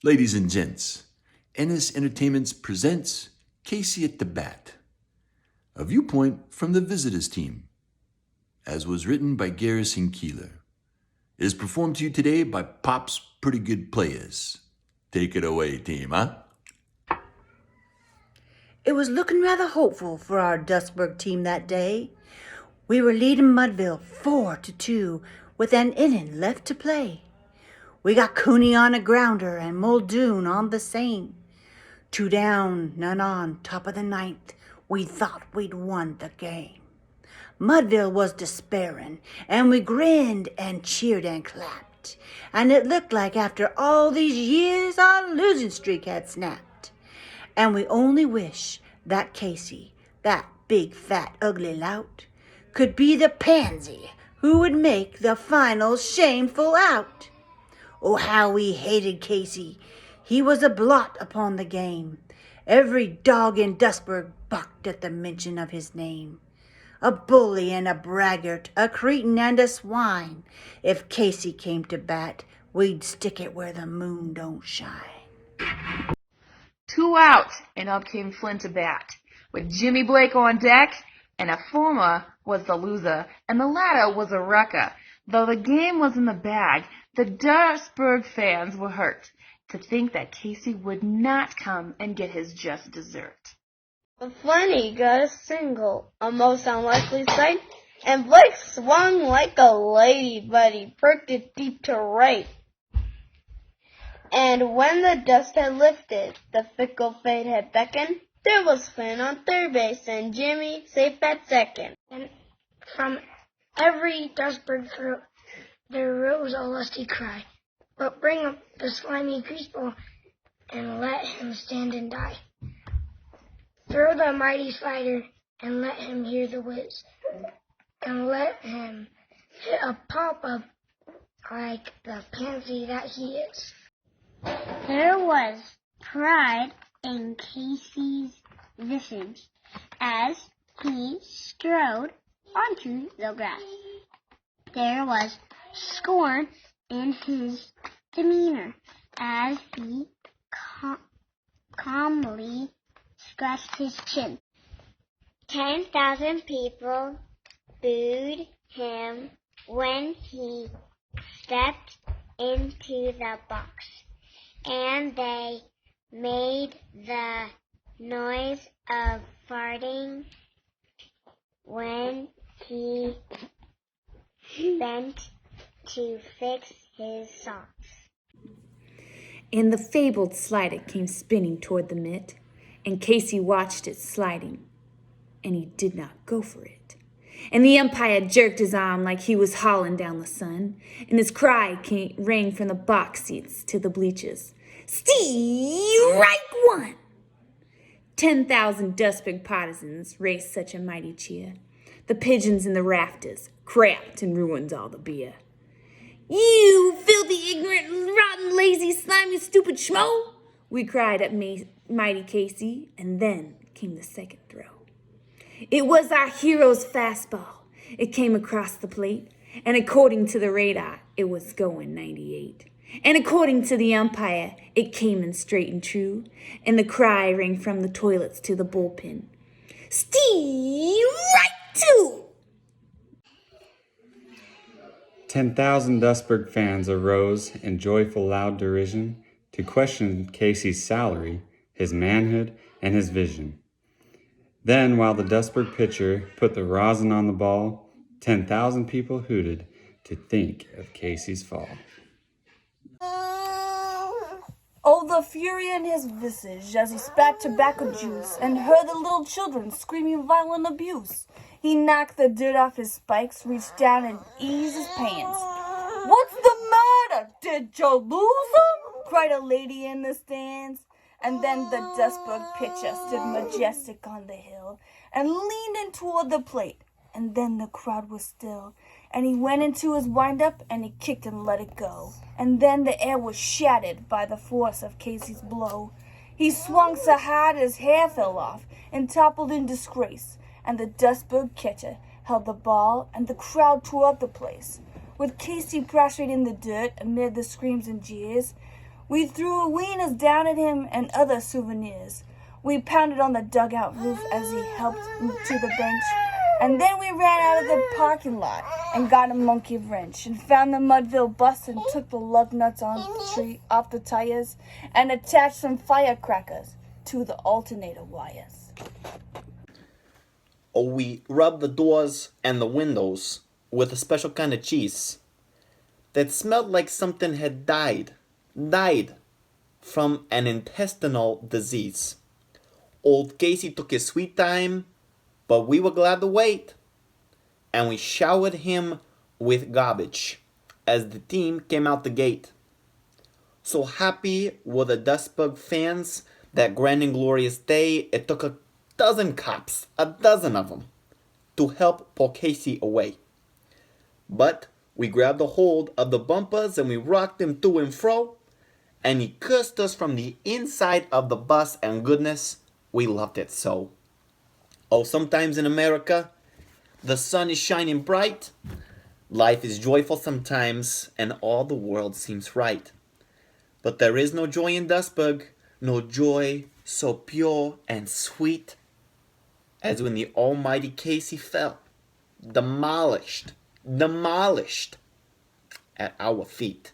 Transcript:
Ladies and gents, Ennis Entertainments presents Casey at the Bat, a viewpoint from the visitors team, as was written by Garrison Keeler. It is performed to you today by Pop's Pretty Good Players. Take it away, team, huh? It was looking rather hopeful for our Dustburg team that day. We were leading Mudville 4-2 with an inning left to play. We got Cooney on a grounder and Muldoon on the same. 2 down, none on, top of the ninth. We thought we'd won the game. Mudville was despairing, and we grinned and cheered and clapped. And it looked like after all these years our losing streak had snapped. And we only wish that Casey, that big, fat, ugly lout, could be the pansy who would make the final shameful out. Oh, how we hated Casey. He was a blot upon the game. Every dog in Dustburg bucked at the mention of his name. A bully and a braggart, a cretin and a swine. If Casey came to bat, we'd stick it where the moon don't shine. 2 out, and up came Flint to bat, with Jimmy Blake on deck, and a former was the loser, and the latter was a wrecker. Though the game was in the bag, the Dustburg fans were hurt to think that Casey would not come and get his just dessert. But Flinty got a single, a most unlikely sight, and Blake swung like a lady, but he perked it deep to right. And when the dust had lifted, the fickle fate had beckoned, there was Flint on third base and Jimmy safe at second. And from every Dustburg throat there rose a lusty cry, "But bring up the slimy greaseball and let him stand and die. Throw the mighty slider and let him hear the whiz, and let him hit a pop-up like the pansy that he is." There was pride in Casey's visage as he strode onto the grass. There was scorn in his demeanor as he calmly scratched his chin. 10,000 people booed him when he stepped into the box, and they made the noise of farting when he bent to fix his socks. And the fabled slider came spinning toward the mitt, and Casey watched it sliding, and he did not go for it. And the umpire jerked his arm like he was hauling down the sun, and his cry rang from the box seats to the bleachers, "Strike one!" 10,000 Dustburg partisans raised such a mighty cheer. The pigeons in the rafters cracked and ruined all the beer. "You filthy, ignorant, rotten, lazy, slimy, stupid schmo!" we cried at mighty Casey, and then came the second throw. It was our hero's fastball. It came across the plate, and according to the radar, it was going 98. And according to the umpire, it came in straight and true, and the cry rang from the toilets to the bullpen, "Strike two!" 10,000 Dustburg fans arose in joyful loud derision to question Casey's salary, his manhood, and his vision. Then, while the Dustburg pitcher put the rosin on the ball, 10,000 people hooted to think of Casey's fall. Oh, the fury in his visage as he spat tobacco juice and heard the little children screaming violent abuse. He knocked the dirt off his spikes, reached down and eased his pants. "What's the matter? Did you lose 'em?" cried a lady in the stands. And then the Dustburg pitcher stood majestic on the hill and leaned in toward the plate. And then the crowd was still, and he went into his windup and he kicked and let it go. And then the air was shattered by the force of Casey's blow. He swung so hard his hair fell off and toppled in disgrace. And the Dustburg catcher held the ball, and the crowd tore up the place. With Casey prostrate in the dirt amid the screams and jeers, We threw arenas down at him and other souvenirs. We pounded on the dugout roof as he helped to the bench. And then we ran out of the parking lot and got a monkey wrench and found the Mudville bus and took the lug nuts off the tires and attached some firecrackers to the alternator wires. Oh, we rubbed the doors and the windows with a special kind of cheese that smelled like something had died from an intestinal disease. Old Casey took his sweet time, but we were glad to wait, and we showered him with garbage as the team came out the gate. So happy were the Dustburg fans that grand and glorious day, it took a dozen cops, a dozen of them, to help poor Casey away. But we grabbed a hold of the bumpers and we rocked him to and fro, and he cursed us from the inside of the bus, and goodness, we loved it so. Oh, sometimes in America, the sun is shining bright, life is joyful sometimes, and all the world seems right. But there is no joy in Dustburg, no joy so pure and sweet as when the almighty Casey fell, demolished at our feet.